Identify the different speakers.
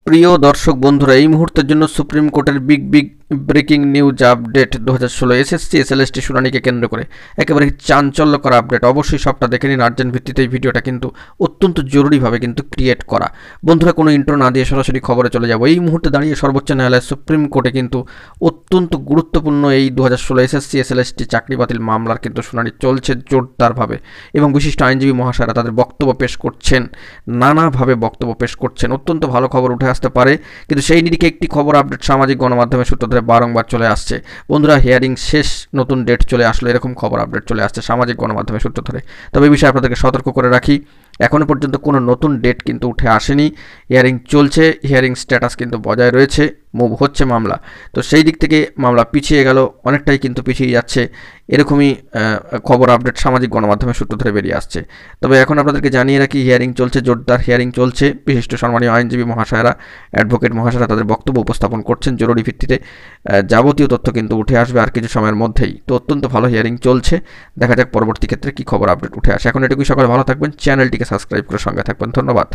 Speaker 1: প্রিয় দর্শক বন্ধুরা, এই মুহূর্তের জন্য সুপ্রিম কোর্টের big breaking news update 2016 SSC SLST শুনানিকে কেন্দ্র করে একেবারে চাঞ্চল্যকর আপডেট। অবশ্যই সবটা দেখে নিন। আর্জেন্ট ভিত্তিতে এই ভিডিওটা কিন্তু অত্যন্ত জরুরিভাবে কিন্তু ক্রিয়েট করা। বন্ধুরা, কোনো ইন্ট্রো না দিয়ে সরাসরি খবরে চলে যাব। এই মুহূর্তে দাঁড়িয়ে সর্বোচ্চ ন্যায়ালয় সুপ্রিম কোর্টে কিন্তু অত্যন্ত গুরুত্বপূর্ণ এই 2016 এসএসসি এসএলএসটি চাকরি বাতিল মামলার কিন্তু শুনানি চলছে জোরদারভাবে, এবং বিশিষ্ট আইনজীবী মহাশয়রা তাদের বক্তব্য পেশ করছেন, নানাভাবে বক্তব্য পেশ করছেন। অত্যন্ত ভালো খবর উঠে আসতে পারে, কিন্তু সেই নিরিখে একটি খবর আপডেট সামাজিক গণমাধ্যমের সূত্র ধরে বারংবার চলে আসছে। বন্ধুরা, হিয়ারিং শেষ, নতুন ডেট চলে আসলো, এরকম খবর আপডেট চলে আসছে সামাজিক গণমাধ্যমের সূত্র ধরে। তবে এই বিষয়ে আপনাদেরকে সতর্ক করে রাখি, এখনও পর্যন্ত কোনো নতুন ডেট কিন্তু উঠে আসেনি। হিয়ারিং চলছে, হিয়ারিং স্ট্যাটাস কিন্তু বজায় রয়েছে, মুভ হচ্ছে মামলা। তো সেই দিক থেকে মামলা পিছিয়ে গেল, অনেকটাই কিন্তু পিছিয়ে যাচ্ছে, এরকমই খবর আপডেট সামাজিক গণমাধ্যমের সূত্র ধরে বেরিয়ে আসছে। তবে এখন আপনাদেরকে জানিয়ে রাখি, হিয়ারিং চলছে, জোরদার হিয়ারিং চলছে। বিশিষ্ট সম্মানীয় আইনজীবী মহাশয়রা, অ্যাডভোকেট মহাশয়রা তাদের বক্তব্য উপস্থাপন করছেন জরুরি ভিত্তিতে। যাবতীয় তথ্য কিন্তু উঠে আসবে আর কিছু সময়ের মধ্যেই। তো অত্যন্ত ভালো হিয়ারিং চলছে, দেখা যাক পরবর্তী ক্ষেত্রে কী খবর আপডেট উঠে আসে। এখন এটুকুই, সকালে ভালো থাকবেন, চ্যানেলটিকে সাবস্ক্রাইব করে সঙ্গে থাকবেন। ধন্যবাদ।